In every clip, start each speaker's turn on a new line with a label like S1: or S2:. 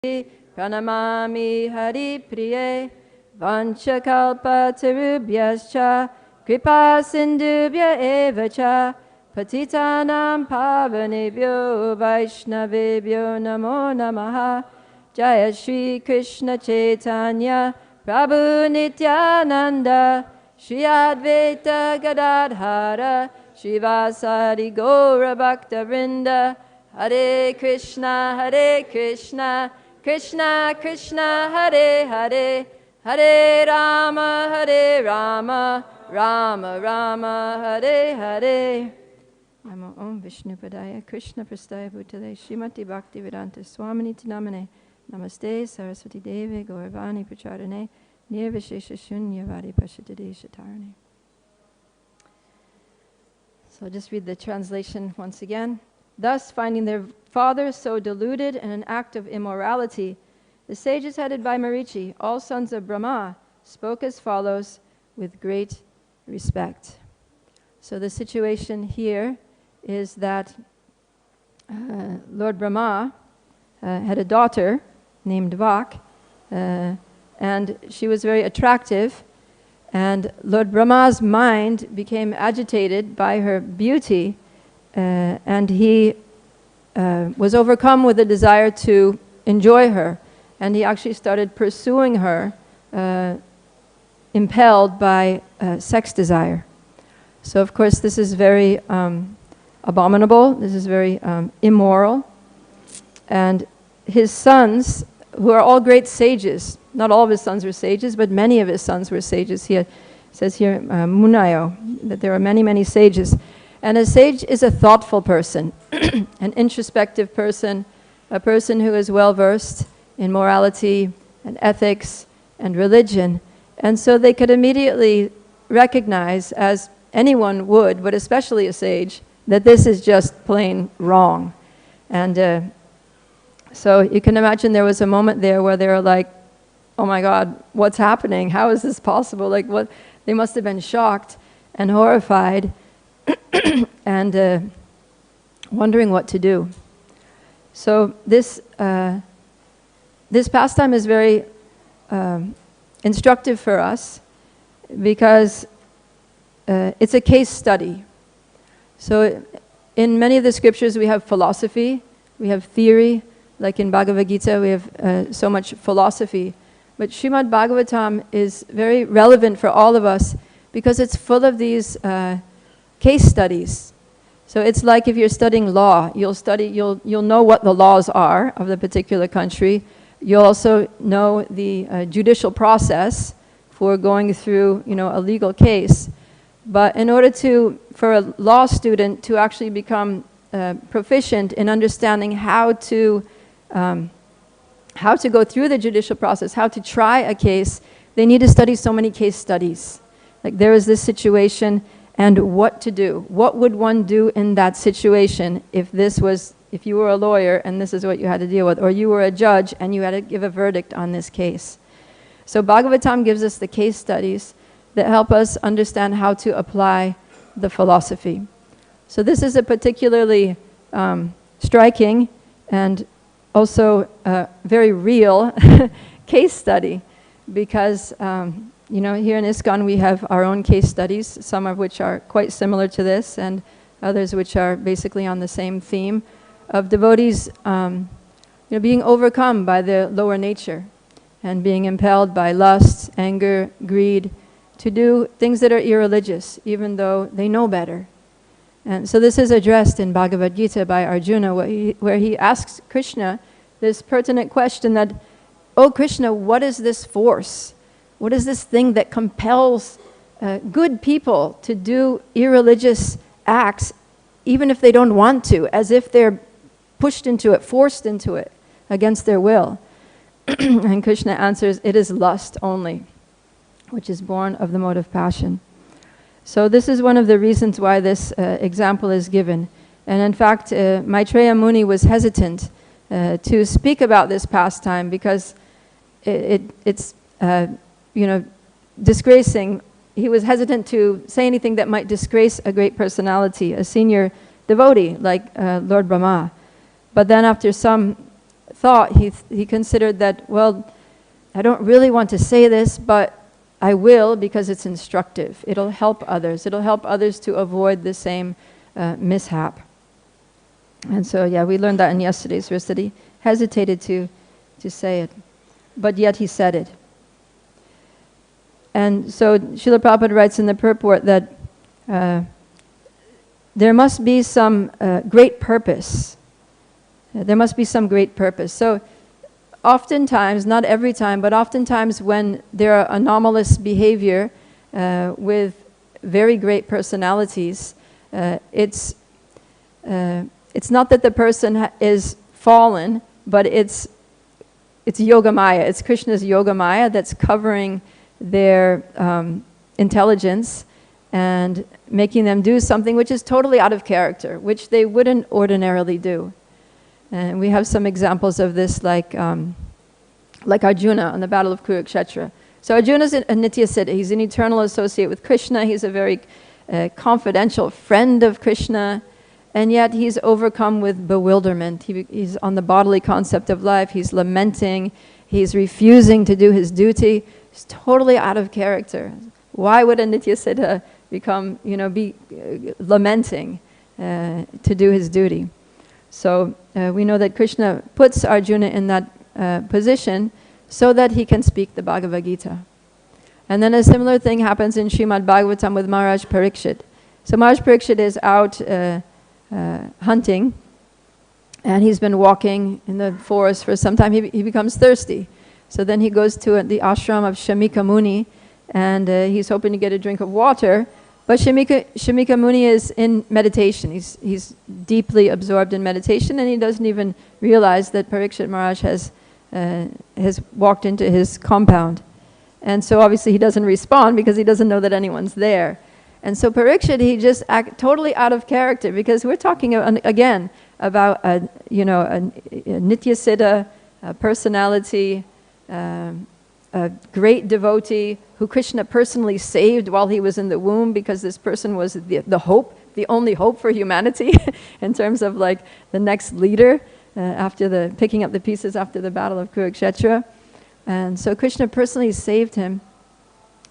S1: Pranamami Hari Priye Vanchakalpa Tarubhyascha Kripa Sindhubhya Evacha Patitanam Pavanebhyo Vaishnavebhyo Namo Namaha Jaya Shri Krishna Chaitanya Prabhu Nityananda Shri Advaita Gadadhara Shivasari Gaura Bhakta Vrinda Hare Krishna Krishna Krishna Hare Hare Hare Rama Rama Rama Hare Hare. Namo Om Vishnu Padaya Krishna Prastaya Bhutale Srimati Bhakti Vedanta Swamini Tinamane Namaste Saraswati Devi Gauravani Pracharane Nirvishesha Shunyavadi Pashatade Shatarane. So I'll just read the translation once again. Thus, finding their father so deluded in an act of immorality, the sages headed by Marichi, all sons of Brahma, spoke as follows with great respect. So the situation here is that Lord Brahma had a daughter named Vak, and she was very attractive, and Lord Brahma's mind became agitated by her beauty, and he was overcome with a desire to enjoy her, and he actually started pursuing her, impelled by sex desire. So of course this is very abominable, this is very immoral, and his sons, who are all great sages, not all of his sons were sages, but many of his sons were sages. He says here, Munayo, that there are many, many sages. And a sage is a thoughtful person, an introspective person, a person who is well-versed in morality and ethics and religion. And so they could immediately recognize, as anyone would, but especially a sage, that this is just plain wrong. And so you can imagine there was a moment there where they were like, oh my God, what's happening? How is this possible? Like, what? They must have been shocked and horrified and wondering what to do. So this pastime is very instructive for us because it's a case study. So in many of the scriptures we have philosophy, we have theory, like in Bhagavad Gita we have so much philosophy. But Srimad Bhagavatam is very relevant for all of us because it's full of these case studies. So it's like if you're studying law, you'll know what the laws are of the particular country. You'll also know the judicial process for going through, a legal case. But in order for a law student to actually become proficient in understanding how to go through the judicial process, how to try a case, they need to study so many case studies. Like there is this situation and what to do. What would one do in that situation if you were a lawyer and this is what you had to deal with, or you were a judge and you had to give a verdict on this case. So Bhagavatam gives us the case studies that help us understand how to apply the philosophy. So this is a particularly striking and also very real case study because here in ISKCON we have our own case studies, some of which are quite similar to this and others which are basically on the same theme of devotees being overcome by the lower nature and being impelled by lust, anger, greed to do things that are irreligious even though they know better. And so this is addressed in Bhagavad Gita by Arjuna where he asks Krishna this pertinent question that, oh Krishna, what is this force? What is this thing that compels good people to do irreligious acts even if they don't want to, as if they're pushed into it, forced into it against their will? And Krishna answers, it is lust only, which is born of the mode of passion. So this is one of the reasons why this example is given. And in fact, Maitreya Muni was hesitant to speak about this pastime because it's disgracing. He was hesitant to say anything that might disgrace a great personality, a senior devotee like Lord Brahma. But then after some thought, he considered that, well, I don't really want to say this, but I will because it's instructive. It'll help others. It'll help others to avoid the same mishap. And so, yeah, we learned that in yesterday's verse, that he hesitated to say it, but yet he said it. And so Srila Prabhupada writes in the purport that there must be some great purpose. There must be some great purpose. So oftentimes, not every time, but oftentimes when there are anomalous behavior with very great personalities, it's not that the person is fallen, but it's Yoga Maya. It's Krishna's Yoga Maya that's covering their intelligence and making them do something which is totally out of character, which they wouldn't ordinarily do. And we have some examples of this, like Arjuna on the Battle of Kurukshetra. So Arjuna's a Nitya Siddha. He's an eternal associate with Krishna. He's a very confidential friend of Krishna. And yet he's overcome with bewilderment. He's on the bodily concept of life. He's lamenting. He's refusing to do his duty. He's totally out of character. Why would a Nitya Siddha be lamenting to do his duty? So we know that Krishna puts Arjuna in that position so that he can speak the Bhagavad Gita. And then a similar thing happens in Srimad Bhagavatam with Maharaj Parikshit. So Maharaj Parikshit is out hunting, and he's been walking in the forest for some time. He becomes thirsty. So then he goes to the ashram of Shamika Muni, and he's hoping to get a drink of water. But Shamika Muni is in meditation. He's deeply absorbed in meditation, and he doesn't even realize that Parikshit Maharaj has walked into his compound. And so obviously he doesn't respond because he doesn't know that anyone's there. And so Parikshit, he just acts totally out of character, because we're talking again about a Nitya Siddha, a personality, a great devotee who Krishna personally saved while he was in the womb, because this person was the hope, the only hope for humanity in terms of like the next leader after picking up the pieces after the Battle of Kurukshetra. And so Krishna personally saved him,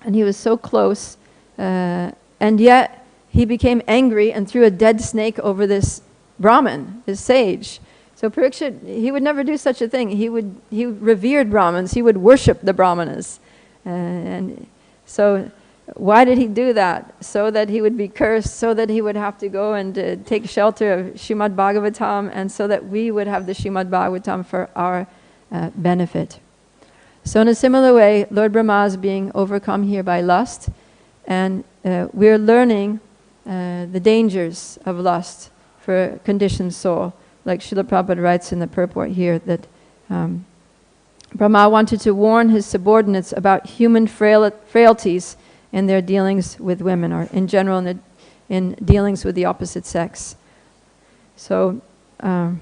S1: and he was so close, and yet he became angry and threw a dead snake over this Brahmin, this sage. So Parikshit, he would never do such a thing. He revered Brahmins. He would worship the Brahmanas. And so why did he do that? So that he would be cursed, so that he would have to go and take shelter of Srimad Bhagavatam, and so that we would have the Srimad Bhagavatam for our benefit. So in a similar way, Lord Brahma is being overcome here by lust, and we're learning the dangers of lust for a conditioned soul. Like Srila Prabhupada writes in the purport here that Brahma wanted to warn his subordinates about human frailties in their dealings with women, or in general in dealings with the opposite sex. So, so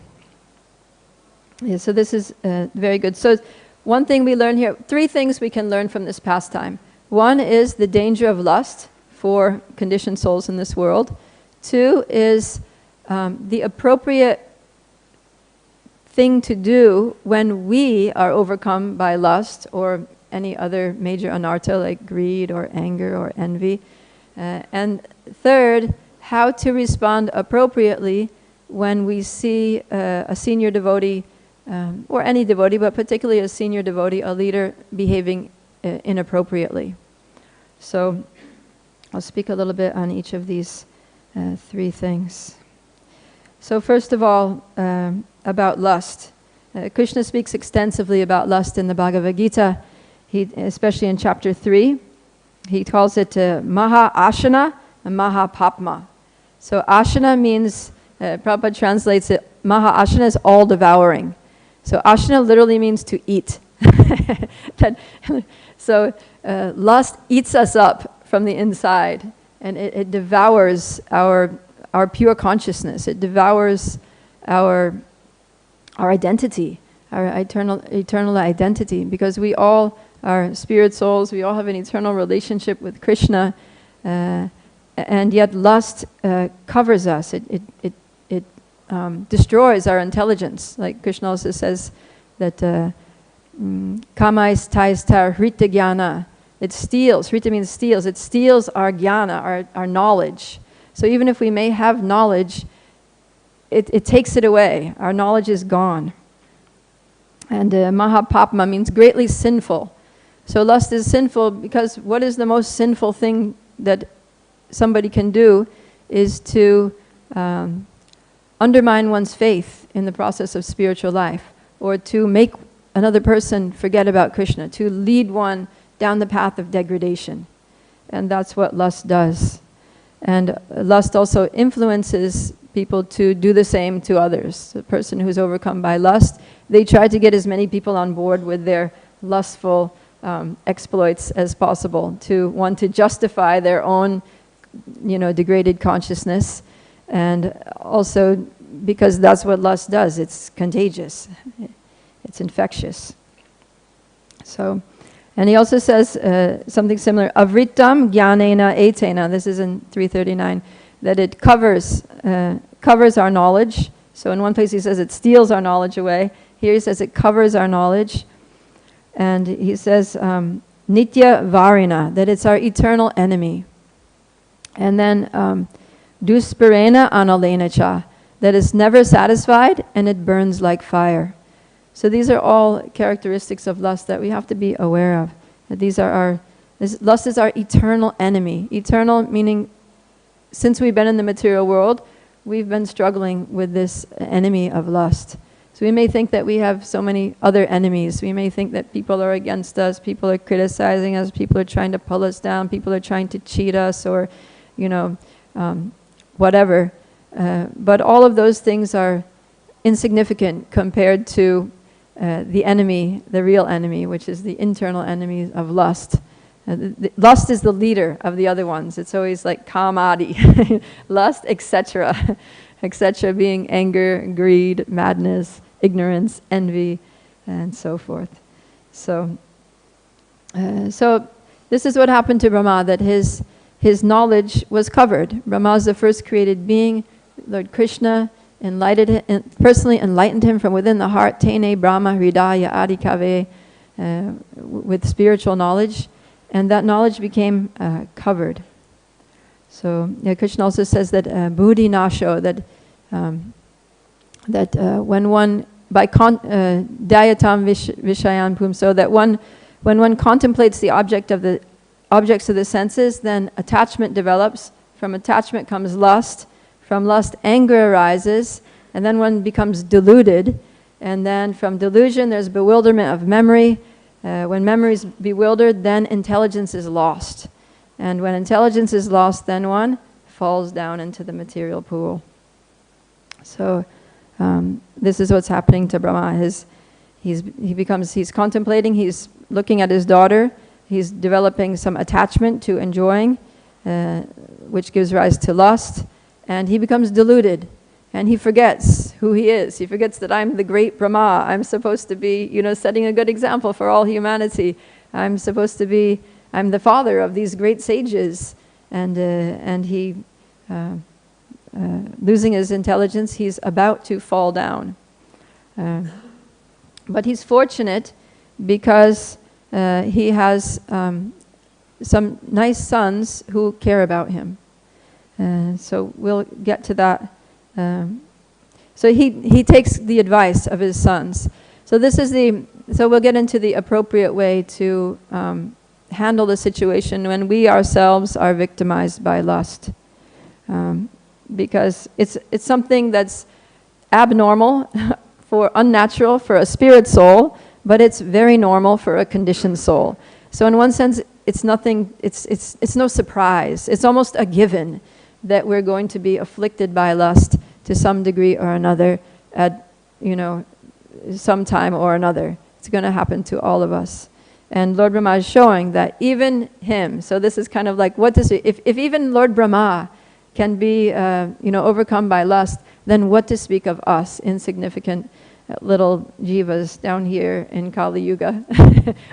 S1: this is very good. So one thing we learn here, 3 things we can learn from this pastime. 1 is the danger of lust for conditioned souls in this world. 2 is the appropriate thing to do when we are overcome by lust or any other major anartha like greed or anger or envy. And 3rd, how to respond appropriately when we see a senior devotee, or any devotee, but particularly a senior devotee, a leader, behaving inappropriately. So I'll speak a little bit on each of these 3 things. So first of all, about lust. Krishna speaks extensively about lust in the Bhagavad Gita, especially in chapter 3. He calls it Maha Ashana and Maha Papma. So Ashana means, Prabhupada translates it, Maha Ashana is all devouring. So Ashana literally means to eat. So lust eats us up from the inside, and it devours our pure consciousness. It devours our identity, our eternal identity, because we all are spirit souls. We all have an eternal relationship with Krishna, and yet lust covers us. It destroys our intelligence. Like Krishna also says that kamais tais tar hrita jnana. It steals, hrita means steals, it steals our jnana, our knowledge. So even if we may have knowledge, it takes it away. Our knowledge is gone. And mahapapma means greatly sinful. So lust is sinful because what is the most sinful thing that somebody can do is to undermine one's faith in the process of spiritual life, or to make another person forget about Krishna, to lead one down the path of degradation. And that's what lust does. And lust also influences people to do the same to others. The person who's overcome by lust, they try to get as many people on board with their lustful exploits as possible, to want to justify their own, degraded consciousness. And also because that's what lust does. It's contagious. It's infectious. So, and he also says something similar, avritam jnanena etena, this is in 339, that it covers our knowledge. So in one place he says it steals our knowledge away. Here he says it covers our knowledge. And he says nitya varina, that it's our eternal enemy. And then dusparena analena cha, that it's never satisfied and it burns like fire. So these are all characteristics of lust that we have to be aware of. That lust is our eternal enemy. Eternal meaning, since we've been in the material world, we've been struggling with this enemy of lust. So we may think that we have so many other enemies. We may think that people are against us, people are criticizing us, people are trying to pull us down, people are trying to cheat us, or, whatever. But all of those things are insignificant compared to the enemy, the real enemy, which is the internal enemy of lust. Lust is the leader of the other ones. It's always like kamadi, lust, etc., etc., being anger, greed, madness, ignorance, envy, and so forth. So this is what happened to Brahma, that his knowledge was covered. Brahma is the first created being. Lord Krishna personally enlightened him from within the heart, tene Brahma hridaya adikave, with spiritual knowledge, and that knowledge became covered. So Krishna also says that buddhi nasho, that when one by dayatam vishayan pumso, that when one contemplates the objects of the senses, then attachment develops. From attachment comes lust. From lust, anger arises, and then one becomes deluded. And then from delusion, there's bewilderment of memory. When memory is bewildered, then intelligence is lost. And when intelligence is lost, then one falls down into the material pool. So this is what's happening to Brahma. He's contemplating, he's looking at his daughter, he's developing some attachment to enjoying, which gives rise to lust. And he becomes deluded, and he forgets who he is. He forgets that I'm the great Brahma. I'm supposed to be, setting a good example for all humanity. I'm the father of these great sages. And he, losing his intelligence, he's about to fall down. But he's fortunate because he has some nice sons who care about him. So we'll get to that. So he takes the advice of his sons. So so we'll get into the appropriate way to handle the situation when we ourselves are victimized by lust, because it's something that's abnormal, unnatural for a spirit soul, but it's very normal for a conditioned soul. So in one sense, it's nothing. It's no surprise. It's almost a given that we're going to be afflicted by lust to some degree or another at, some time or another. It's going to happen to all of us. And Lord Brahma is showing that even him, so this is kind of like, if even Lord Brahma can be, overcome by lust, then what to speak of us, insignificant little jivas down here in Kali Yuga,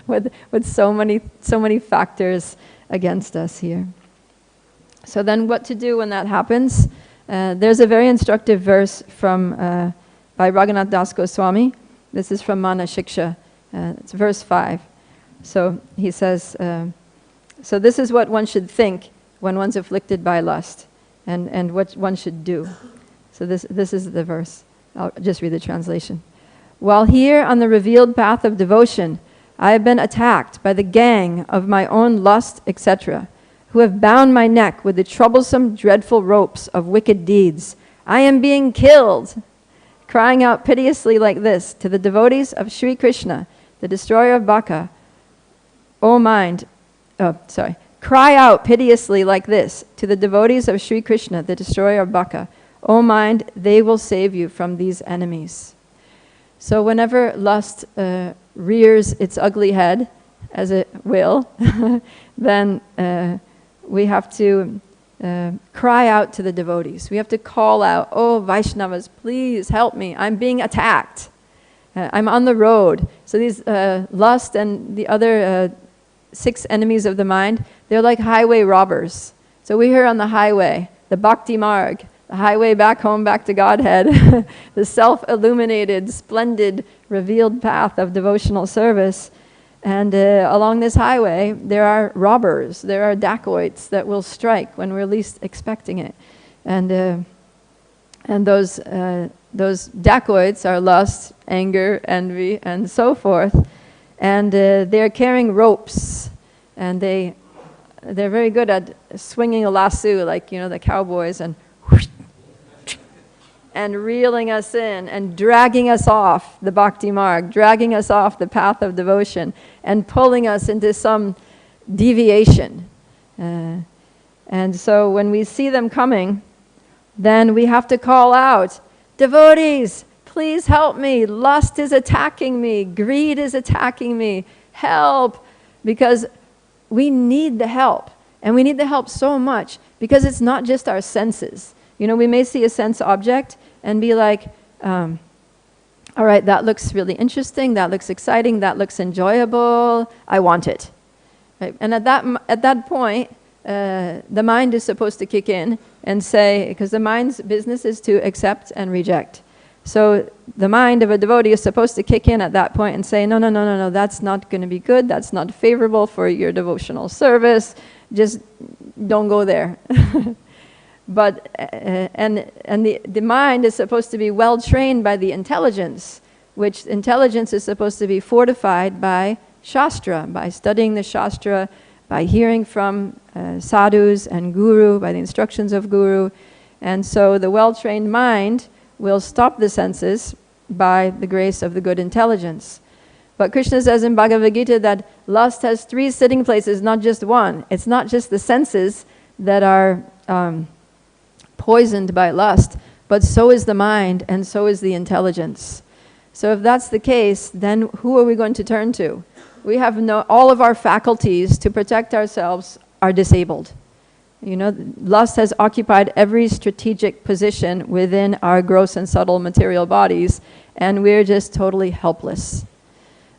S1: with so many factors against us here. So then what to do when that happens? There's a very instructive verse from by Raghunath Das Goswami. This is from Mana Shiksha. It's verse 5. So he says, so this is what one should think when one's afflicted by lust, and what one should do. So this is the verse. I'll just read the translation. While here on the revealed path of devotion, I have been attacked by the gang of my own lust, etc., who have bound my neck with the troublesome, dreadful ropes of wicked deeds. I am being killed, crying out piteously like this to the devotees of Sri Krishna, the destroyer of Baka. Cry out piteously like this to the devotees of Sri Krishna, the destroyer of Baka. O mind, they will save you from these enemies. So whenever lust rears its ugly head, as it will, then we have to cry out to the devotees. We have to call out, oh Vaishnavas, please help me. I'm being attacked. I'm on the road. So these lust and the other 6 enemies of the mind, they're like highway robbers. So we're here on the highway, the Bhakti Marg, the highway back home, back to Godhead, the self-illuminated, splendid, revealed path of devotional service. And along this highway, there are robbers, there are dacoits that will strike when we're least expecting it. And those dacoits are lust, anger, envy, and so forth. And they're carrying ropes, and they're very good at swinging a lasso, like, the cowboys, and whoosh, and reeling us in and dragging us off the bhakti marg, dragging us off the path of devotion, and pulling us into some deviation. And so when we see them coming, then we have to call out, devotees, please help me. Lust is attacking me. Greed is attacking me. Help. Because we need the help. And we need the help so much because it's not just our senses. We may see a sense object and be like, all right, that looks really interesting. That looks exciting. That looks enjoyable. I want it. Right? And at that point, the mind is supposed to kick in and say, because the mind's business is to accept and reject. So the mind of a devotee is supposed to kick in at that point and say, no, that's not going to be good. That's not favorable for your devotional service. Just don't go there. But the mind is supposed to be well trained by the intelligence, which intelligence is supposed to be fortified by Shastra, by studying the Shastra, by hearing from sadhus and guru, by the instructions of guru. And so the well-trained mind will stop the senses by the grace of the good intelligence. But Krishna says in Bhagavad Gita that lust has 3 sitting places, not just one. It's not just the senses that are poisoned by lust, but so is the mind and so is the intelligence. So if that's the case, then who are we going to turn to? We have all of our faculties to protect ourselves are disabled. Lust has occupied every strategic position within our gross and subtle material bodies, and we're just totally helpless.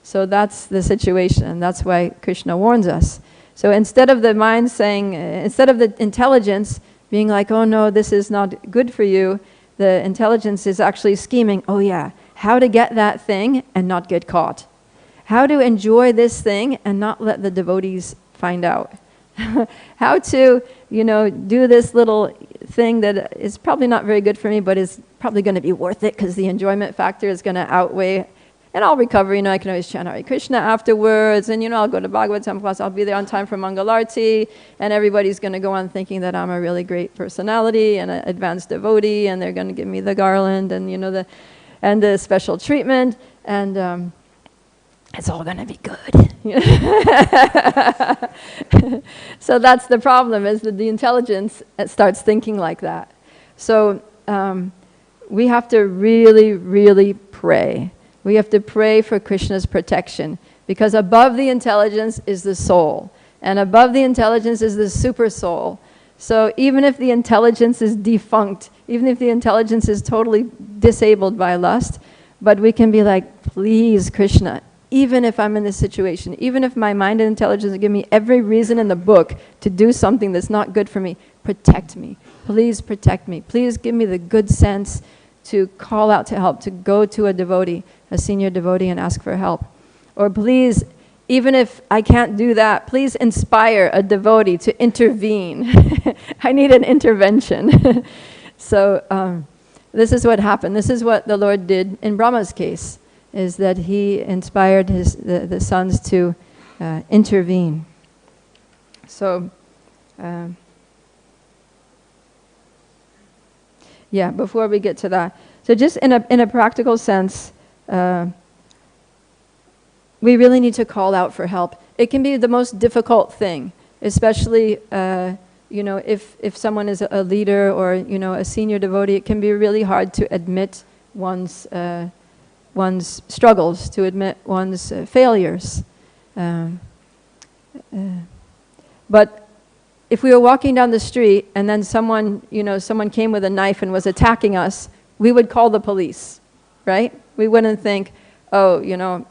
S1: So that's the situation, and that's why Krishna warns us. So instead of the mind saying, instead of the intelligence being like, oh no, this is not good for you, the intelligence is actually scheming, oh yeah, how to get that thing and not get caught. How to enjoy this thing and not let the devotees find out. How to, do this little thing that is probably not very good for me, but is probably going to be worth it because the enjoyment factor is going to outweigh. And I'll recover, I can always chant Hare Krishna afterwards, and I'll go to Bhagavatam class, I'll be there on time for Mangalarti, and everybody's going to go on thinking that I'm a really great personality and an advanced devotee, and they're going to give me the garland and, the special treatment, and it's all going to be good. So that's the problem, is that the intelligence starts thinking like that. So we have to really, really pray. We have to pray for Krishna's protection, because above the intelligence is the soul, and above the intelligence is the super soul. So even if the intelligence is defunct, even if the intelligence is totally disabled by lust, but we can be like, please, Krishna, even if I'm in this situation, even if my mind and intelligence give me every reason in the book to do something that's not good for me, protect me. Please protect me. Please give me the good sense to call out to help, to go to a devotee, a senior devotee, and ask for help. Or please, even if I can't do that, please inspire a devotee to intervene. I need an intervention. So this is what happened. This is what the Lord did in Brahma's case, is that he inspired the sons to intervene. So, yeah, before we get to that. So just in a practical sense, we really need to call out for help. It can be the most difficult thing, especially if someone is a leader or a senior devotee. It can be really hard to admit one's struggles, to admit one's failures. But if we were walking down the street and then someone came with a knife and was attacking us, we would call the police, right? We wouldn't think, oh,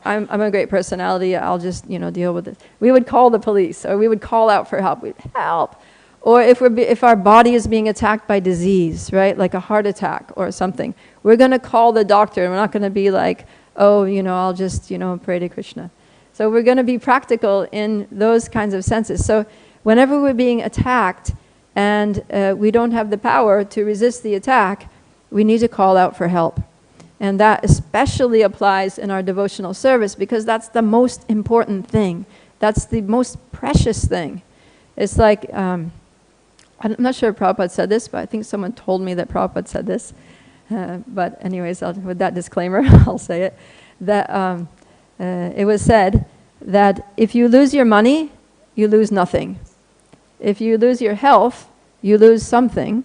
S1: I'm a great personality, I'll just, deal with it. We would call the police, or we would call out for help. We'd help. Or if our body is being attacked by disease, right, like a heart attack or something, we're going to call the doctor, and we're not going to be like, oh, I'll just, pray to Krishna. So we're going to be practical in those kinds of senses. So whenever we're being attacked and we don't have the power to resist the attack, we need to call out for help. And that especially applies in our devotional service, because that's the most important thing. That's the most precious thing. It's like, I'm not sure if Prabhupada said this, but I think someone told me that Prabhupada said this. But anyways, with that disclaimer, I'll say it. That it was said that if you lose your money, you lose nothing. If you lose your health, you lose something.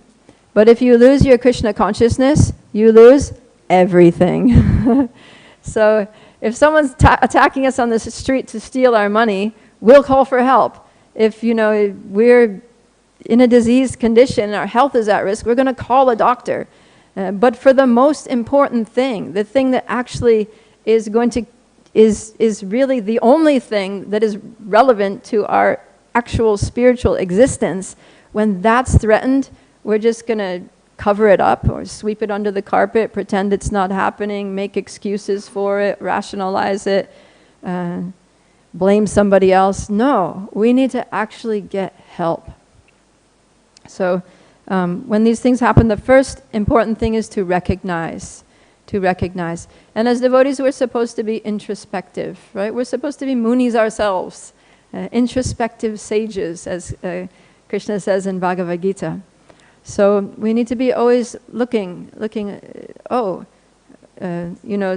S1: But if you lose your Krishna consciousness, you lose everything. So if someone's attacking us on the street to steal our money, we'll call for help. If we're in a diseased condition and our health is at risk, we're going to call a doctor. But for the most important thing, the thing that actually is really the only thing that is relevant to our actual spiritual existence, when that's threatened, we're just going to cover it up or sweep it under the carpet, pretend it's not happening, make excuses for it, rationalize it, blame somebody else. No, we need to actually get help. So when these things happen, the first important thing is to recognize. And as devotees, we're supposed to be introspective, right? We're supposed to be munis ourselves, introspective sages, as Krishna says in Bhagavad Gita. So we need to be always looking,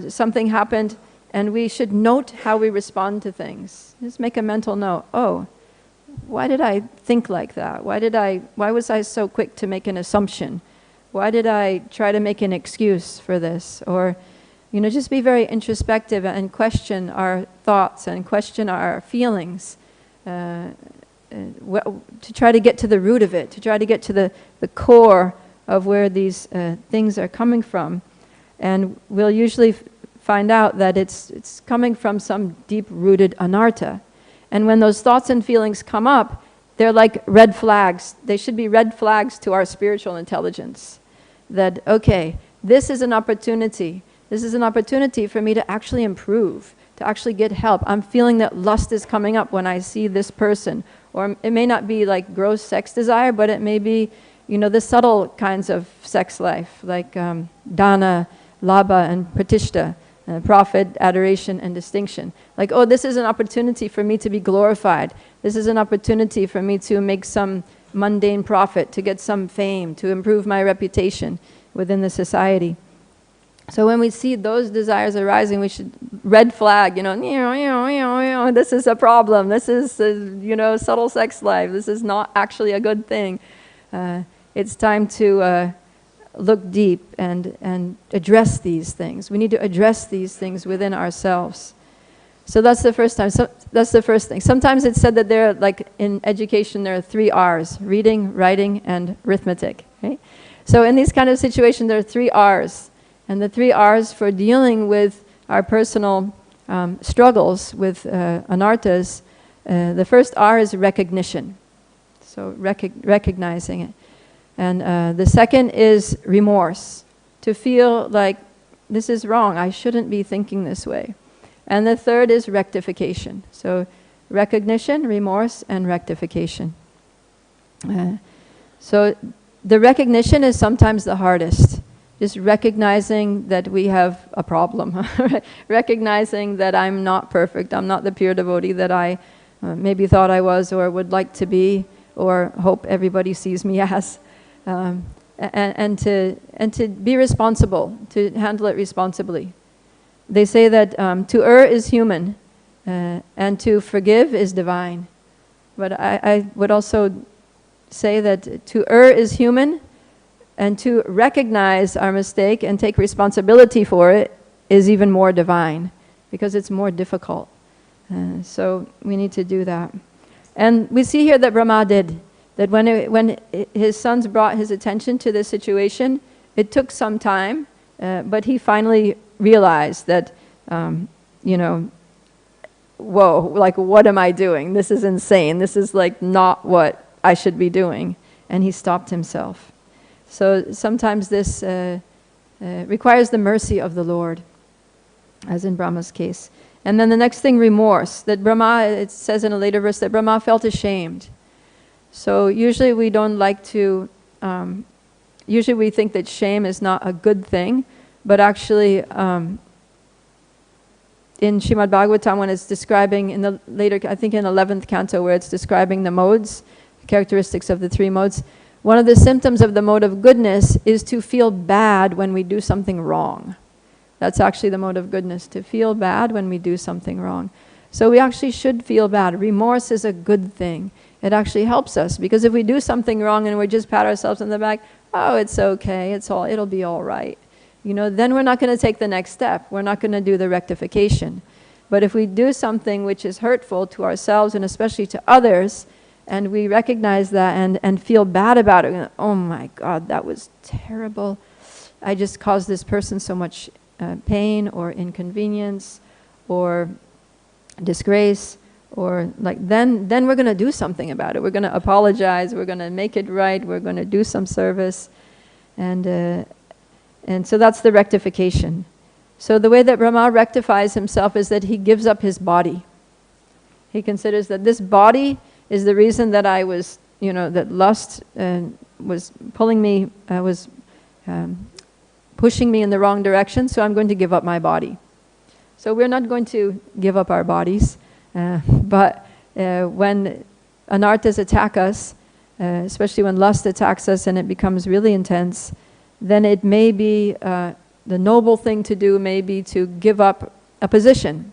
S1: something happened, and we should note how we respond to things. Just make a mental note. Oh, why did I think like that? Why was I so quick to make an assumption? Why did I try to make an excuse for this? Or, just be very introspective and question our thoughts and question our feelings. To try to get to the root of it, to try to get to the core of where these things are coming from. And we'll usually find out that it's coming from some deep-rooted anartha. And when those thoughts and feelings come up, they're like red flags. They should be red flags to our spiritual intelligence. That, okay, this is an opportunity. This is an opportunity for me to actually improve, to actually get help. I'm feeling that lust is coming up when I see this person. Or it may not be like gross sex desire, but it may be, the subtle kinds of sex life, like dana, labha, and pratishta, profit, adoration, and distinction. Like, oh, this is an opportunity for me to be glorified. This is an opportunity for me to make some mundane profit, to get some fame, to improve my reputation within the society. So when we see those desires arising, we should red flag, this is a problem. This is, subtle sex life. This is not actually a good thing. It's time to look deep and address these things. We need to address these things within ourselves. So that's the first time. So that's the first thing. Sometimes it's said that there, like in education, there are 3 R's: reading, writing, and arithmetic. Right? So in these kind of situations, there are 3 R's. And the 3 R's for dealing with our personal struggles with anarthas, the first R is recognition. So recognizing it. And the second is remorse, to feel like this is wrong, I shouldn't be thinking this way. And the third is rectification. So recognition, remorse, and rectification. So the recognition is sometimes the hardest. Just recognizing that we have a problem. Recognizing that I'm not perfect, I'm not the pure devotee that I maybe thought I was or would like to be or hope everybody sees me as. And to be responsible, to handle it responsibly. They say that to err is human and to forgive is divine. But I would also say that to err is human and to recognize our mistake and take responsibility for it is even more divine because it's more difficult. So we need to do that. And we see here that Brahma did. That when his sons brought his attention to this situation, it took some time, but he finally realized that, whoa, like what am I doing? This is insane. This is like not what I should be doing. And he stopped himself. So sometimes this requires the mercy of the Lord, as in Brahma's case. And then the next thing, remorse. That Brahma, it says in a later verse, that Brahma felt ashamed. So usually we don't like to, usually we think that shame is not a good thing, but actually in Srimad Bhagavatam when it's describing in the later, I think in 11th canto where it's describing the modes, the characteristics of the three modes, one of the symptoms of the mode of goodness is to feel bad when we do something wrong. That's actually the mode of goodness, to feel bad when we do something wrong. So we actually should feel bad. Remorse is a good thing. It actually helps us because if we do something wrong and we just pat ourselves on the back, oh, it's okay, it'll be all right. Then we're not going to take the next step. We're not going to do the rectification. But if we do something which is hurtful to ourselves and especially to others, and we recognize that and feel bad about it, oh my God, that was terrible. I just caused this person so much pain or inconvenience or disgrace. Or then we're going to do something about it. We're going to apologize. We're going to make it right. We're going to do some service, and so that's the rectification. So the way that Brahma rectifies himself is that he gives up his body. He considers that this body is the reason that I was, that lust was pulling me, was pushing me in the wrong direction. So I'm going to give up my body. So we're not going to give up our bodies. But when anarthas attack us, especially when lust attacks us and it becomes really intense, then it may be the noble thing to do may be to give up a position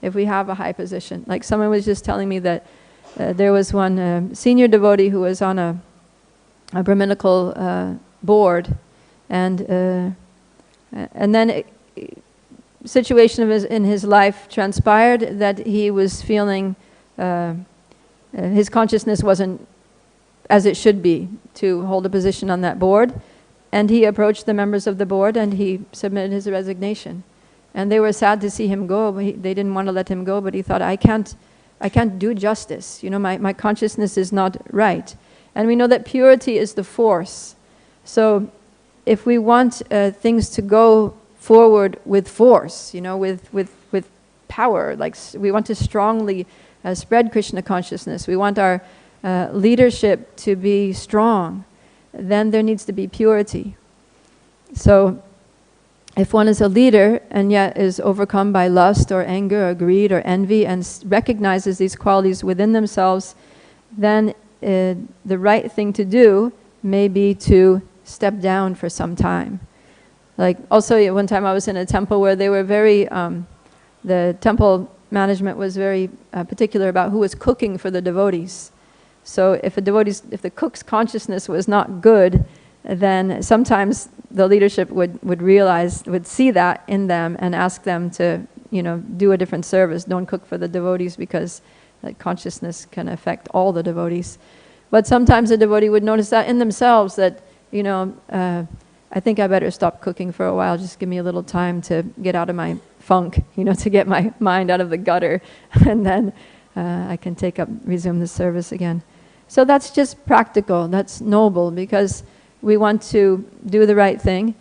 S1: if we have a high position. Like someone was just telling me that there was one senior devotee who was on a Brahminical board, and then situation in his life transpired that he was feeling his consciousness wasn't as it should be to hold a position on that board, and he approached the members of the board and he submitted his resignation, and they were sad to see him go. They didn't want to let him go, but he thought, I can't do justice. My consciousness is not right. And we know that purity is the force. So if we want things to go forward with force, with power. Like we want to strongly spread Krishna consciousness. We want our leadership to be strong. Then there needs to be purity. So if one is a leader and yet is overcome by lust or anger or greed or envy and recognizes these qualities within themselves, then the right thing to do may be to step down for some time. Like also one time I was in a temple where they were very, the temple management was very particular about who was cooking for the devotees. So if the cook's consciousness was not good, then sometimes the leadership would see that in them and ask them to, do a different service. Don't cook for the devotees because consciousness can affect all the devotees. But sometimes a devotee would notice that in themselves that, I think I better stop cooking for a while. Just give me a little time to get out of my funk, to get my mind out of the gutter, and then I can resume the service again. So that's just practical. That's noble because we want to do the right thing.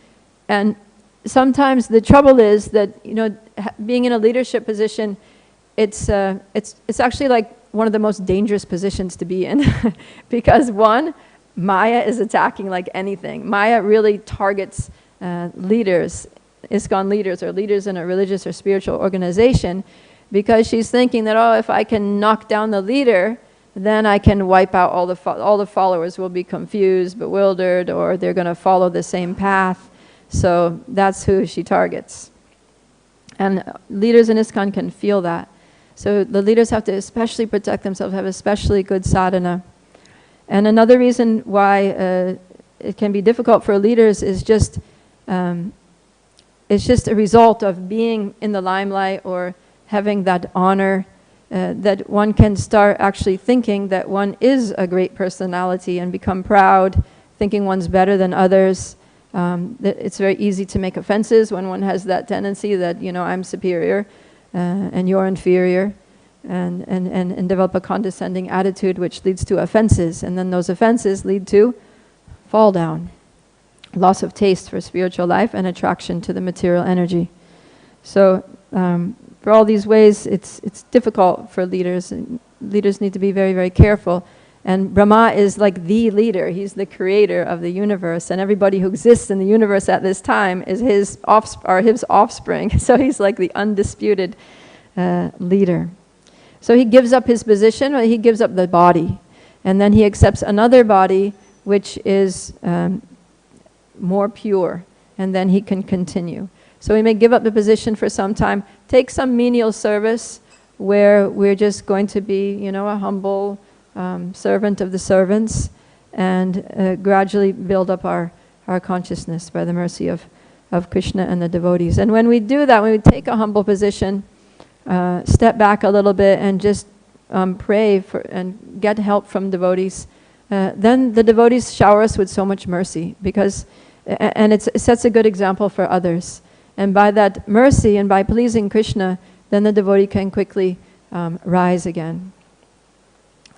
S1: And sometimes the trouble is that, being in a leadership position, it's actually like one of the most dangerous positions to be in. Because one, Maya is attacking like anything. Maya really targets leaders, ISKCON leaders, or leaders in a religious or spiritual organization, because she's thinking that, if I can knock down the leader, then I can wipe out all the followers will be confused, bewildered, or they're going to follow the same path. So that's who she targets. And leaders in ISKCON can feel that. So the leaders have to especially protect themselves, have especially good sadhana. And another reason why it can be difficult for leaders is just it's just a result of being in the limelight or having that honor, that one can start actually thinking that one is a great personality and become proud, thinking one's better than others. That it's very easy to make offenses when one has that tendency that, I'm superior and you're inferior, and develop a condescending attitude which leads to offenses, and then those offenses lead to fall down, loss of taste for spiritual life, and attraction to the material energy. So for all these ways, it's difficult for leaders, and leaders need to be very, very careful. And Brahma is like the leader. He's the creator of the universe, and everybody who exists in the universe at this time is his offspring. So he's like the undisputed leader. So he gives up his position, or he gives up the body, and then he accepts another body which is more pure, and then he can continue. So we may give up the position for some time, take some menial service where we're just going to be, a humble servant of the servants, and gradually build up our consciousness by the mercy of Krishna and the devotees. And when we do that, when we take a humble position, step back a little bit and just pray for and get help from devotees, then the devotees shower us with so much mercy, because it sets a good example for others. And by that mercy and by pleasing Krishna, then the devotee can quickly rise again.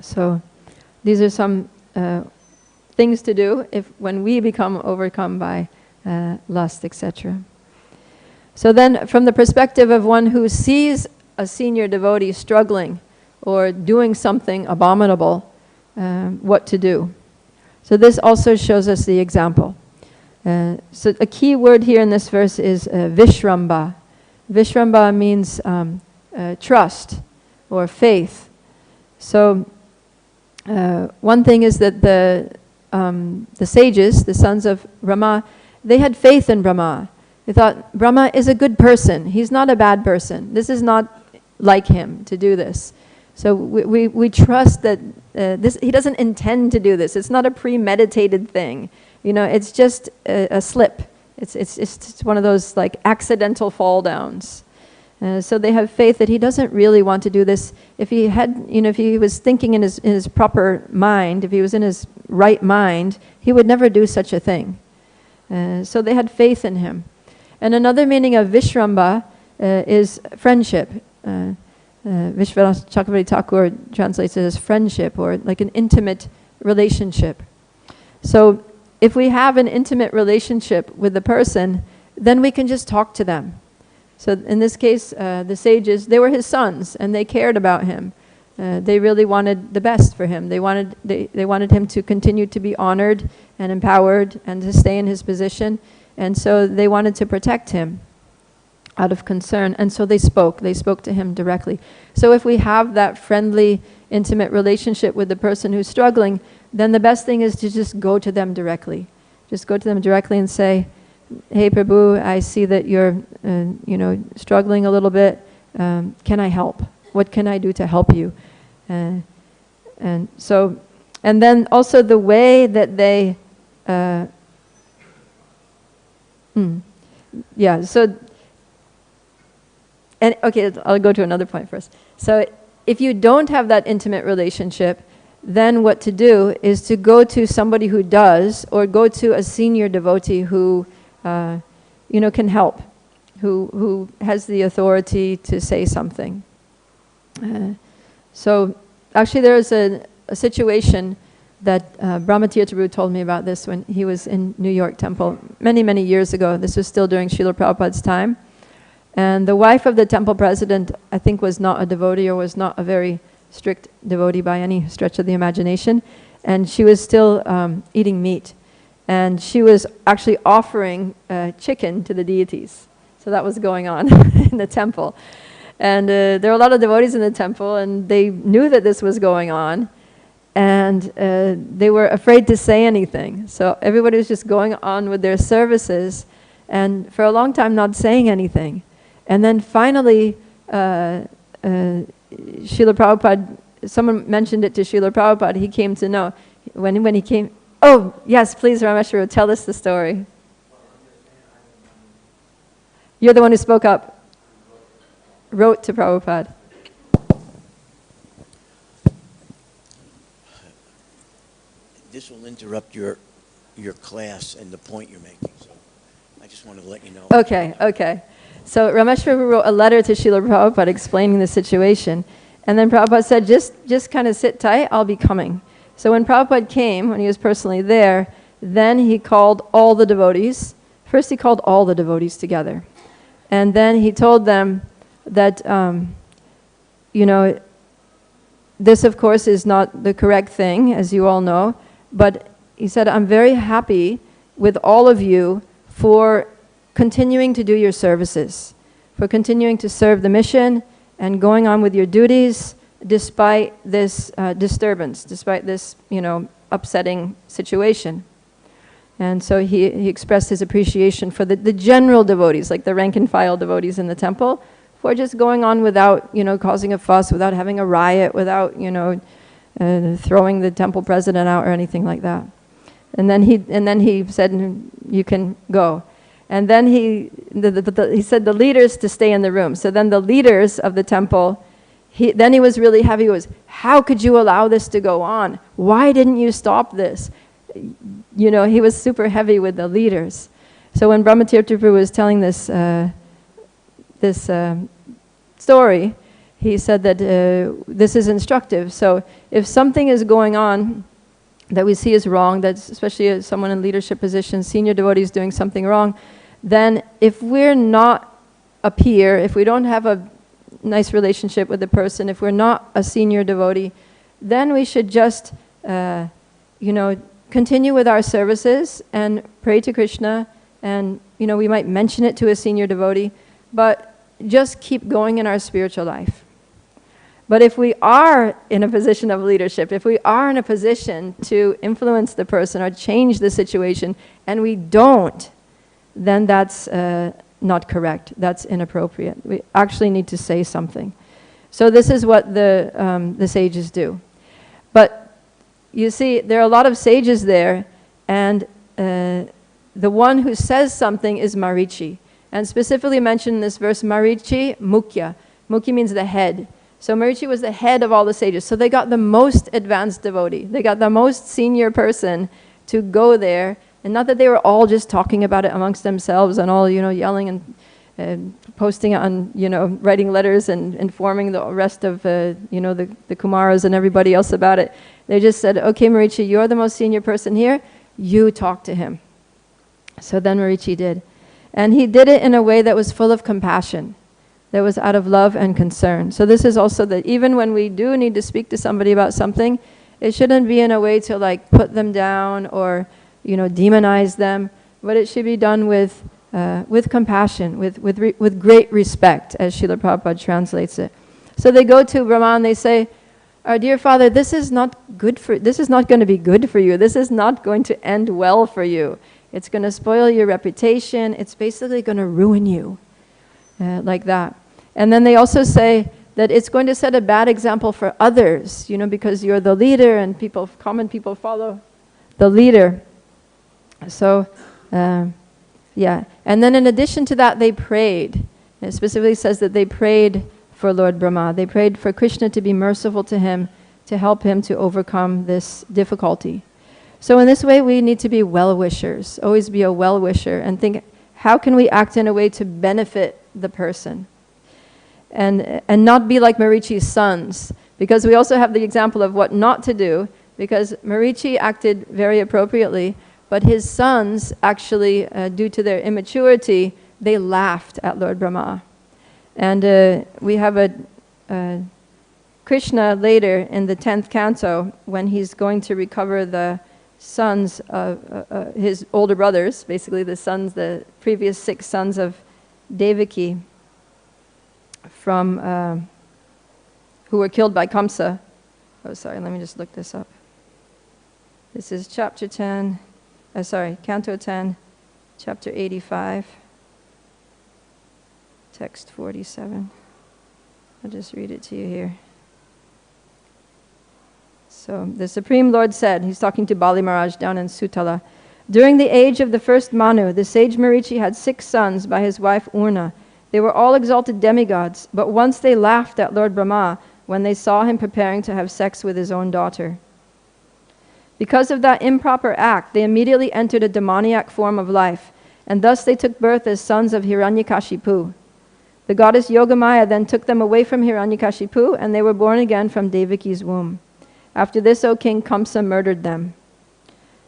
S1: So these are some things to do when we become overcome by lust, etc. So then, from the perspective of one who sees a senior devotee struggling or doing something abominable, what to do. So this also shows us the example. So a key word here in this verse is Vishramba. Vishramba means trust or faith. So one thing is that the sages, the sons of Brahma, they had faith in Brahma. They thought, Brahma is a good person. He's not a bad person. This is not like him to do this. So we trust that he doesn't intend to do this. It's not a premeditated thing. It's just a slip. It's one of those like accidental fall downs. So they have faith that he doesn't really want to do this. If he had, if he was thinking in his proper mind, if he was in his right mind, he would never do such a thing. So they had faith in him. And another meaning of Vishramba is friendship. Vishwanath Chakravarti Thakur translates it as friendship, or like an intimate relationship. So if we have an intimate relationship with the person, then we can just talk to them. So in this case, the sages, they were his sons, and they cared about him. They really wanted the best for him. They wanted him to continue to be honored and empowered and to stay in his position. And so they wanted to protect him out of concern. And so they spoke to him directly. So if we have that friendly, intimate relationship with the person who's struggling, then the best thing is to just go to them directly. Just go to them directly and say, hey Prabhu, I see that you're struggling a little bit. Can I help? What can I do to help you? And then also the way that they I'll go to another point first. So if you don't have that intimate relationship, then what to do is to go to somebody who does, or go to a senior devotee who can help, who has the authority to say something. So actually there is a situation that Brahma Tirtha told me about this when he was in New York Temple many, many years ago. This was still during Srila Prabhupada's time. And the wife of the temple president, I think, was not a devotee or was not a very strict devotee by any stretch of the imagination. And she was still eating meat. And she was actually offering chicken to the deities. So that was going on in the temple. And there were a lot of devotees in the temple, and they knew that this was going on. And they were afraid to say anything. So everybody was just going on with their services, and for a long time not saying anything. And then finally, Srila Prabhupada, someone mentioned it to Srila Prabhupada, he came to know. When he came, oh, yes, please, Rameshwara, tell us the story. You're the one who spoke up, wrote to Prabhupada.
S2: This will interrupt your class and the point you're making, so I just wanted to let you know.
S1: Okay. So Rameshwara wrote a letter to Srila Prabhupada explaining the situation. And then Prabhupada said, just kind of sit tight, I'll be coming. So when Prabhupada came, when he was personally there, then he called all the devotees. First he called all the devotees together. And then he told them that, this of course is not the correct thing, as you all know. But he said, I'm very happy with all of you for continuing to do your services, for continuing to serve the mission and going on with your duties despite this disturbance, despite this, upsetting situation. And so he expressed his appreciation for the general devotees, like the rank and file devotees in the temple, for just going on without, causing a fuss, without having a riot, without, throwing the temple president out or anything like that. And then he said, you can go. And then he said the leaders to stay in the room. So then the leaders of the temple, he was really heavy. He was, how could you allow this to go on? Why didn't you stop this? He was super heavy with the leaders. So when Brahmatirtha was telling this story, he said that this is instructive. So if something is going on that we see is wrong, that's especially as someone in leadership position, senior devotees doing something wrong, then if we're not a peer, if we don't have a nice relationship with the person, if we're not a senior devotee, then we should just, continue with our services and pray to Krishna, and, we might mention it to a senior devotee, but just keep going in our spiritual life. But if we are in a position of leadership, if we are in a position to influence the person or change the situation, and we don't, then that's not correct. That's inappropriate. We actually need to say something. So this is what the sages do. But you see, there are a lot of sages there, and the one who says something is Marichi. And specifically mentioned in this verse, Marichi Mukhya. Mukhya means the head. So Marichi was the head of all the sages. So they got the most advanced devotee. They got the most senior person to go there. And not that they were all just talking about it amongst themselves and all, yelling and posting on, writing letters and informing the rest of, the Kumaras and everybody else about it. They just said, okay, Marichi, you're the most senior person here. You talk to him. So then Marichi did. And he did it in a way that was full of compassion, that was out of love and concern. So this is also that even when we do need to speak to somebody about something, it shouldn't be in a way to put them down or, demonize them, but it should be done with compassion, with great respect, as Srila Prabhupada translates it. So they go to Brahma and they say, our dear father, this is not going to be good for you. This is not going to end well for you. It's going to spoil your reputation. It's basically going to ruin you, like that. And then they also say that it's going to set a bad example for others, because you're the leader and common people follow the leader. So, yeah. And then in addition to that, they prayed. It specifically says that they prayed for Lord Brahma. They prayed for Krishna to be merciful to him, to help him to overcome this difficulty. So in this way, we need to be well-wishers, always be a well-wisher, and think, how can we act in a way to benefit the person? And not be like Marichi's sons, because we also have the example of what not to do. because Marichi acted very appropriately, but his sons actually, due to their immaturity, they laughed at Lord Brahma. And we have a Krishna later in the 10th canto, when he's going to recover the sons of his older brothers, basically the previous 6 sons of Devaki, from who were killed by Kamsa. Oh, sorry, let me just look this up. This is canto 10, chapter 85, text 47. I'll just read it to you here. So the Supreme Lord said, he's talking to Bali Maharaj down in Sutala, during the age of the first Manu, the sage Marichi had 6 sons by his wife Urna. They were all exalted demigods, but once they laughed at Lord Brahma when they saw him preparing to have sex with his own daughter. Because of that improper act, they immediately entered a demoniac form of life, and thus they took birth as sons of Hiranyakashipu. The goddess Yogamaya then took them away from Hiranyakashipu, and they were born again from Devaki's womb. After this, O king, Kamsa murdered them.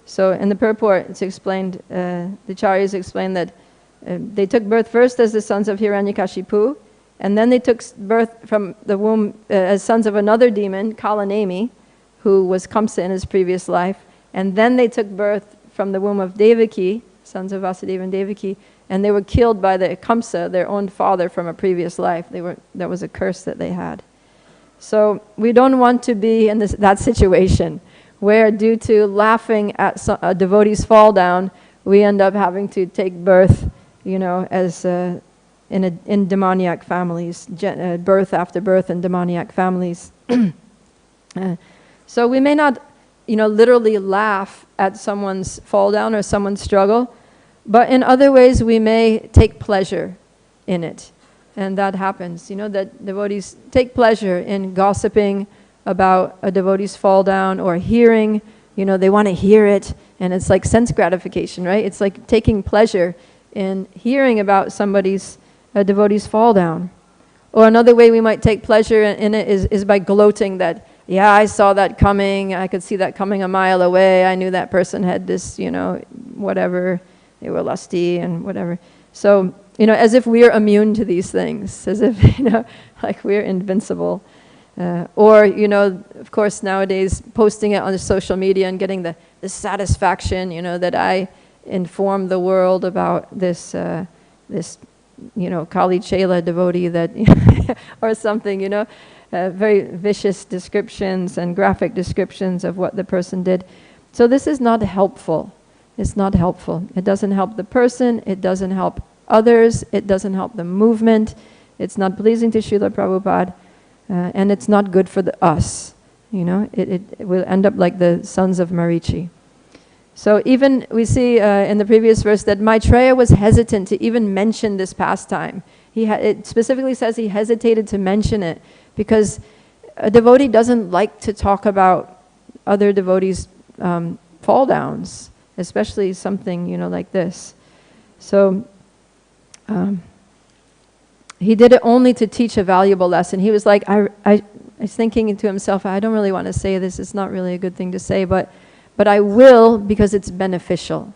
S1: So in the purport, it's explained, the Acharyas explain that they took birth first as the sons of Hiranyakashipu, and then they took birth from the womb as sons of another demon, Kalanemi, who was Kamsa in his previous life, and then they took birth from the womb of Devaki, sons of Vasudeva and Devaki, and they were killed by the Kamsa, their own father from a previous life. That was a curse that they had. So we don't want to be in that situation where, due to laughing at a devotee's fall down, we end up having to take birth, as in demoniac families, birth after birth in demoniac families. So we may not, literally laugh at someone's fall down or someone's struggle, but in other ways we may take pleasure in it. And that happens, that devotees take pleasure in gossiping about a devotee's fall down, or hearing, they want to hear it, and it's like sense gratification, right? It's like taking pleasure in hearing about a devotee's fall down. Or another way we might take pleasure in it is by gloating that, yeah, I saw that coming, I could see that coming a mile away, I knew that person had this, whatever, they were lusty and whatever. So, as if we are immune to these things, as if, like we're invincible. Or, of course, nowadays, posting it on the social media and getting the satisfaction, that I informed the world about this, Kali Chela devotee that, or something, very vicious descriptions and graphic descriptions of what the person did. So this is not helpful. It's not helpful. It doesn't help the person. It doesn't help others. It doesn't help the movement. It's not pleasing to Srila Prabhupada. And it's not good for us. It will end up like the sons of Marichi. So even we see in the previous verse that Maitreya was hesitant to even mention this pastime. It specifically says he hesitated to mention it because a devotee doesn't like to talk about other devotees' fall downs, especially something like this. So he did it only to teach a valuable lesson. He was like, I was thinking to himself, I don't really want to say this. It's not really a good thing to say, but I will because it's beneficial.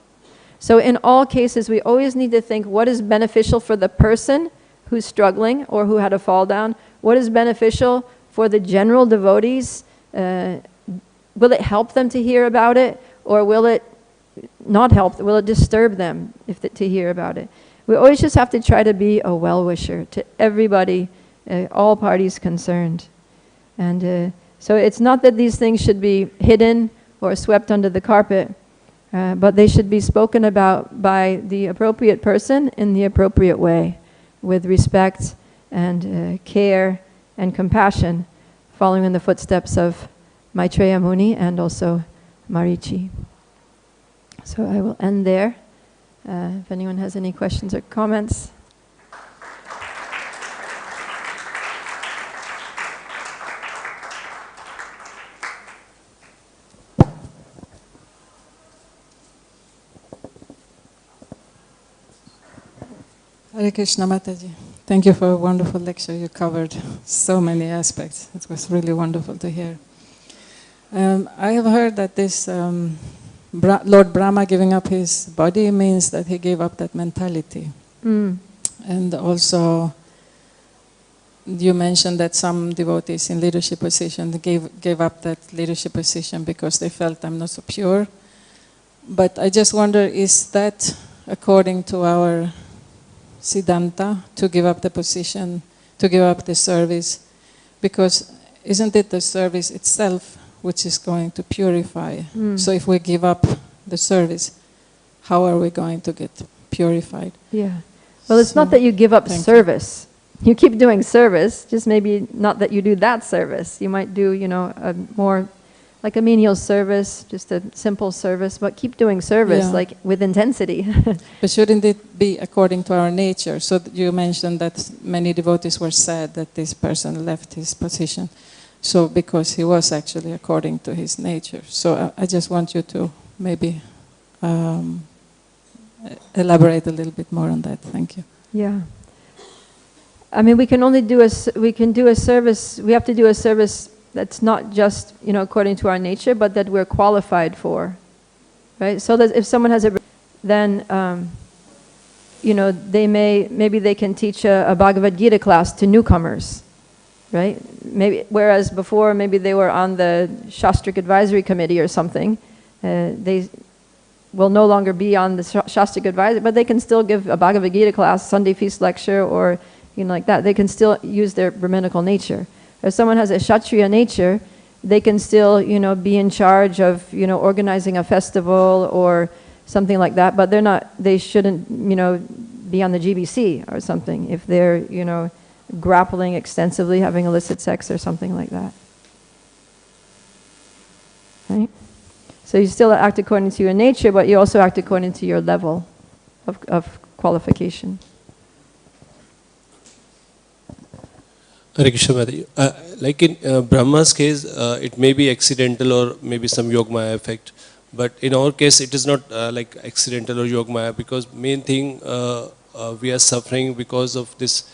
S1: So in all cases, we always need to think what is beneficial for the person who's struggling or who had a fall down. What is beneficial for the general devotees? Will it help them to hear about it, or will it not help? Will it disturb them to hear about it? We always just have to try to be a well-wisher to everybody, all parties concerned. And so it's not that these things should be hidden or swept under the carpet, but they should be spoken about by the appropriate person in the appropriate way, with respect and care and compassion, following in the footsteps of Maitreya Muni and also Marichi. So I will end there. If anyone has any questions or comments.
S3: Hare Krishna Mataji. Thank you for a wonderful lecture. You covered so many aspects. It was really wonderful to hear. I have heard that this Lord Brahma giving up his body means that he gave up that mentality.
S1: Mm.
S3: And also, you mentioned that some devotees in leadership position gave up that leadership position because they felt I'm not so pure. But I just wonder, is that according to our Siddhanta to give up the position, to give up the service? Because isn't it the service itself which is going to purify?
S1: Mm.
S3: So if we give up the service, how are we going to get purified?
S1: Yeah. Well, it's not
S3: So,
S1: that you give up
S3: thank
S1: service. You keep doing service, just maybe not that you do that service. You might do, a more like a menial service, just a simple service, but keep doing service,
S3: Yeah.
S1: like with intensity.
S3: But shouldn't it be according to our nature? So you mentioned that many devotees were sad that this person left his position. So because he was actually according to his nature. So I just want you to maybe elaborate a little bit more on that. Thank you.
S1: Yeah. I mean, we can only do a service, we have to do a service that's not just, according to our nature, but that we're qualified for, right? So that if someone has then, maybe they can teach a Bhagavad Gita class to newcomers, right? Maybe, whereas before, maybe they were on the Shastric Advisory Committee or something, they will no longer be on the Shastric Advisory, but they can still give a Bhagavad Gita class, Sunday feast lecture, or like that. They can still use their Brahminical nature. If someone has a Kshatriya nature, they can still, be in charge of, organizing a festival or something like that, but they shouldn't, be on the GBC or something if they're, grappling extensively, having illicit sex or something like that. Right? So you still act according to your nature, but you also act according to your level of qualification.
S4: Hare Krishna Mataji. Like in Brahma's case, it may be accidental or maybe some Yogmaya effect. But in our case, it is not like accidental or Yogmaya, because main thing we are suffering because of this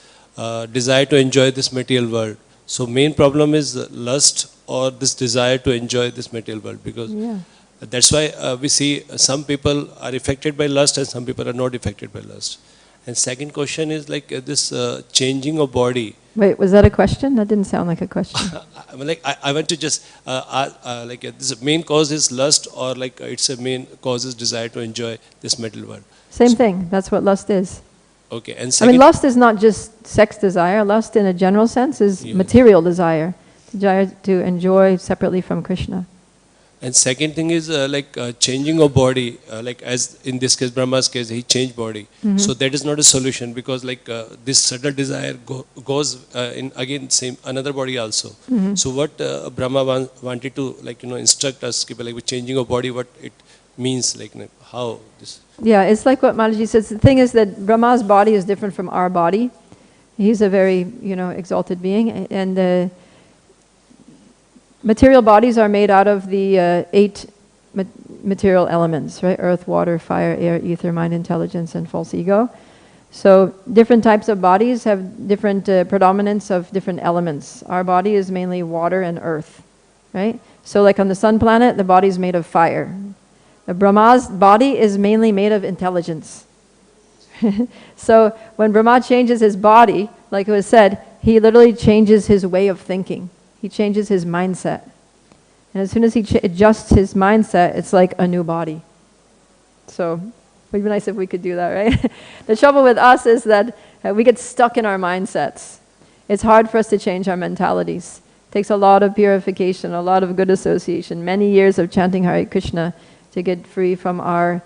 S4: desire to enjoy this material world. So main problem is lust or this desire to enjoy this material world, because that's why we see some people are affected by lust and some people are not affected by lust. And second question is like this changing of body.
S1: Wait, was that a question? That didn't sound like a question.
S4: I want to just like this main cause is lust, or like it's a main cause is desire to enjoy this material world.
S1: Same thing. That's what lust is.
S4: Okay, and second,
S1: I mean, lust is not just sex desire. Lust, in a general sense, is material desire to enjoy separately from Krishna.
S4: And second thing is like changing of body, like as in this case, Brahma's case, he changed body. So that is not a solution, because like this subtle desire goes in again same another body also. So what Brahma wanted to like instruct us, like with changing of body, what it means, like how this.
S1: Yeah, it's like what Mataji says. The thing is that Brahma's body is different from our body. He's a very exalted being, and material bodies are made out of the 8 material elements, right? Earth, water, fire, air, ether, mind, intelligence, and false ego. So different types of bodies have different predominance of different elements. Our body is mainly water and earth, right? So like on the sun planet, the body is made of fire. The Brahma's body is mainly made of intelligence. So when Brahma changes his body, like it was said, he literally changes his way of thinking. He changes his mindset. And as soon as he adjusts his mindset, it's like a new body. So it would be nice if we could do that, right? The trouble with us is that we get stuck in our mindsets. It's hard for us to change our mentalities. It takes a lot of purification, a lot of good association, many years of chanting Hare Krishna to get free from our,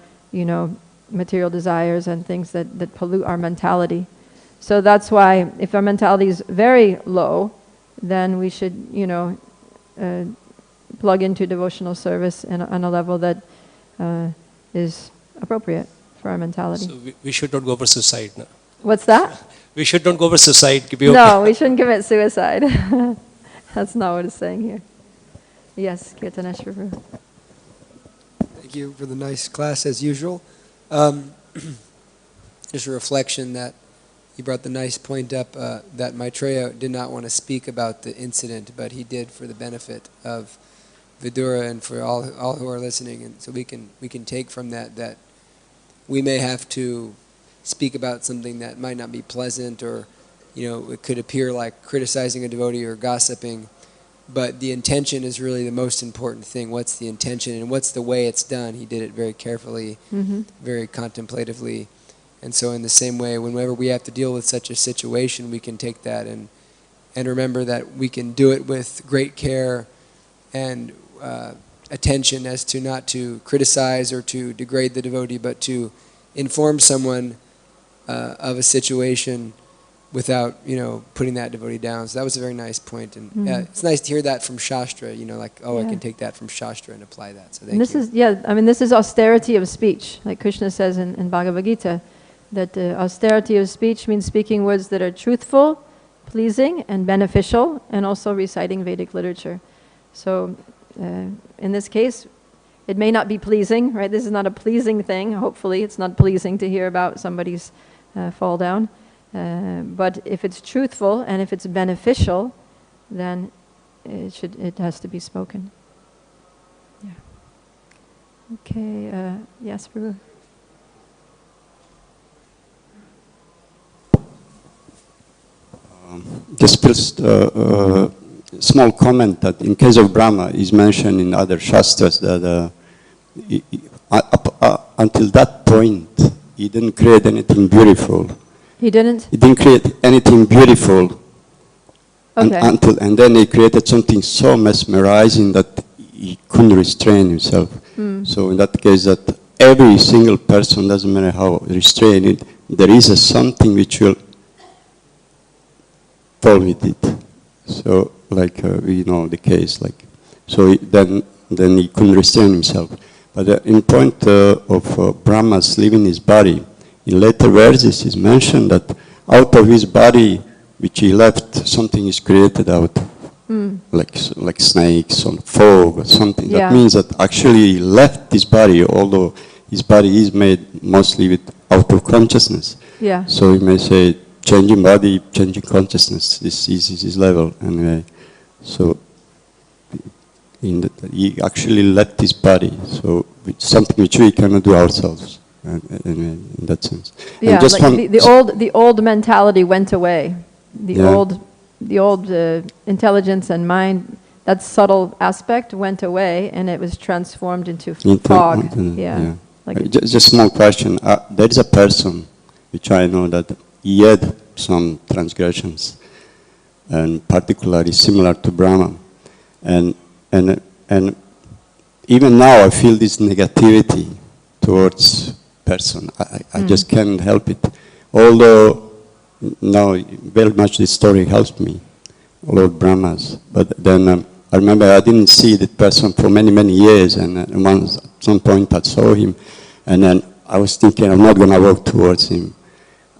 S1: material desires and things that pollute our mentality. So that's why if our mentality is very low, then we should, plug into devotional service on a level that is appropriate for our mentality.
S4: So we should not go for suicide. No?
S1: What's that?
S4: We should not go for suicide.
S1: No, we shouldn't commit suicide. That's not what it's saying here. Yes, Kirtaneshwar Prabhu.
S5: Thank you for the nice class as usual. Just a reflection that you brought the nice point up that Maitreya did not want to speak about the incident, but he did for the benefit of Vidura and for all who are listening, and so we can take from that we may have to speak about something that might not be pleasant, or it could appear like criticizing a devotee or gossiping, but the intention is really the most important thing. What's the intention and what's the way it's done? He did it very carefully, very contemplatively. And so in the same way, whenever we have to deal with such a situation, we can take that and remember that we can do it with great care and attention as to not to criticize or to degrade the devotee, but to inform someone of a situation without, putting that devotee down. So that was a very nice point. And it's nice to hear that from Shastra, I can take that from Shastra and apply that. So thank you.
S1: This is austerity of speech, like Krishna says in Bhagavad Gita, that austerity of speech means speaking words that are truthful, pleasing, and beneficial, and also reciting Vedic literature. So in this case, it may not be pleasing, right? This is not a pleasing thing. Hopefully it's not pleasing to hear about somebody's fall down. But if it's truthful and if it's beneficial, then it has to be spoken. Yeah. Okay. Yes, Prabhu.
S6: Just first, small comment that in case of Brahma is mentioned in other Shastras that until that point he didn't create anything beautiful.
S1: He didn't?
S6: He didn't create anything beautiful.
S1: Okay.
S6: And then he created something so mesmerizing that he couldn't restrain himself. So in that case, that every single person, doesn't matter how restrained, there is something which will fall with it. So we know the case, so then he couldn't restrain himself. But in point of Brahma's leaving his body, in later verses is mentioned that out of his body which he left, something is created out of, like snakes or fog or something.
S1: Yeah.
S6: That means that actually he left his body, although his body is made mostly out of consciousness.
S1: Yeah.
S6: So you may say, changing body, changing consciousness. This is his level anyway. So he actually left his body. So it's something which we cannot do ourselves. In that sense.
S1: Yeah, just like the old mentality went away. The old intelligence and mind, that subtle aspect went away, and it was transformed into fog. Yeah.
S6: Just small question. There is a person which I know that he had some transgressions, and particularly similar to Brahma, and even now I feel this negativity towards person. I just can't help it. Although now very much this story helps me, Lord Brahma's. But then I remember I didn't see that person for many years, and at some point I saw him, and then I was thinking I'm not going to walk towards him.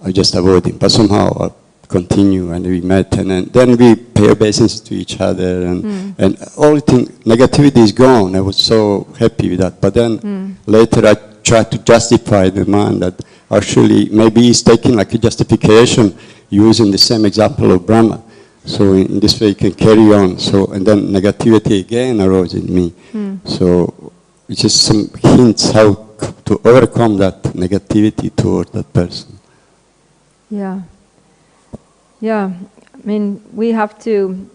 S6: I just avoid him. But somehow I continue, and we met, and then we pay obeisance to each other, and all the thing, negativity is gone. I was so happy with that. But then later I tried to justify the man that actually maybe he's taking like a justification using the same example of Brahma. So in this way he can carry on. So, and then negativity again arose in me. So it's just some hints how to overcome that negativity toward that person.
S1: Yeah. Yeah. I mean, we have to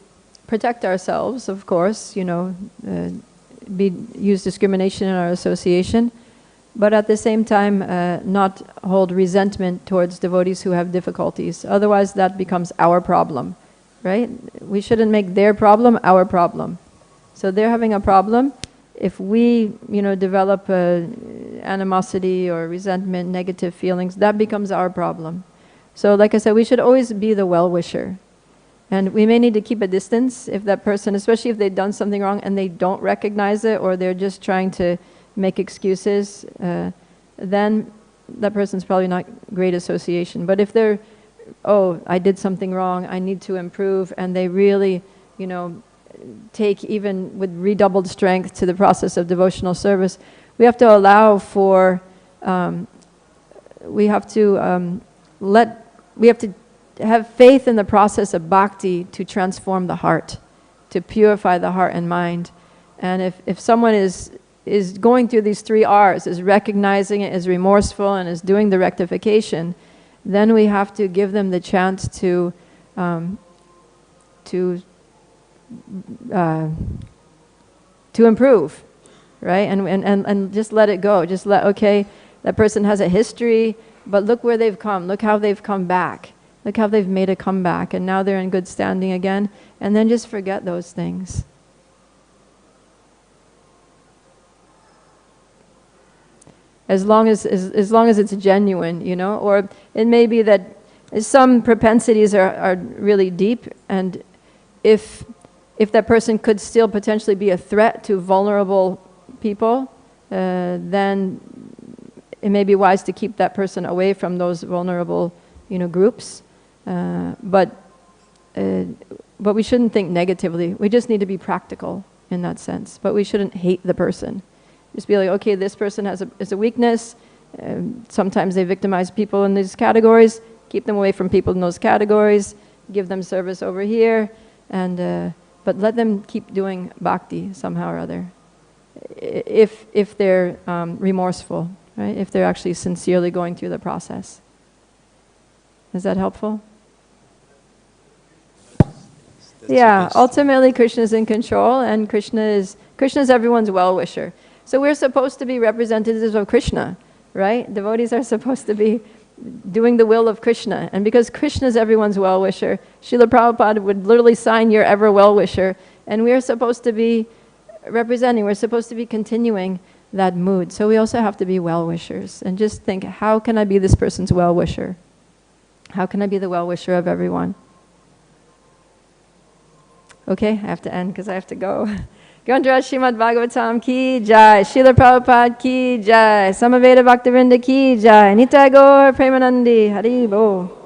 S1: protect ourselves, of course, use discrimination in our association, but at the same time not hold resentment towards devotees who have difficulties. Otherwise that becomes our problem, right? We shouldn't make their problem our problem. So they're having a problem. If we, develop animosity or resentment, negative feelings, that becomes our problem. So like I said, we should always be the well-wisher. And we may need to keep a distance if that person, especially if they've done something wrong and they don't recognize it, or they're just trying to make excuses, then that person's probably not great association. But if they're, I did something wrong, I need to improve, and they really, take even with redoubled strength to the process of devotional service, we have to allow for, we have to have faith in the process of bhakti to transform the heart, to purify the heart and mind. And if someone is going through these 3 R's, is recognizing it, is remorseful, and is doing the rectification, then we have to give them the chance to improve, right? And just let it go. Just okay, that person has a history, but look where they've come. Look how they've come back. Look how they've made a comeback, and now they're in good standing again. And then just forget those things. As long as it's genuine, you know, or it may be that some propensities are really deep, and if that person could still potentially be a threat to vulnerable people, then it may be wise to keep that person away from those vulnerable, you know, groups. But we shouldn't think negatively. We just need to be practical in that sense. But we shouldn't hate the person. Just be like, okay, this person is a weakness. Sometimes they victimize people in these categories. Keep them away from people in those categories. Give them service over here, but let them keep doing bhakti somehow or other. If they're remorseful, right? If they're actually sincerely going through the process. Is that helpful? Yeah, ultimately Krishna is in control, and Krishna is everyone's well-wisher. So we're supposed to be representatives of Krishna, right? Devotees are supposed to be doing the will of Krishna. And because Krishna is everyone's well-wisher, Srila Prabhupada would literally sign your ever well-wisher. And we're supposed to be representing, we're supposed to be continuing that mood. So we also have to be well-wishers. And just think, how can I be this person's well-wisher? How can I be the well-wisher of everyone? Okay, I have to end because I have to go. Gandhara Srimad Bhagavatam ki jai, Srila Prabhupada ki jai, Samaveda Bhaktivinoda ki jai, Nitai Gaur Premanandi, Hari Bo.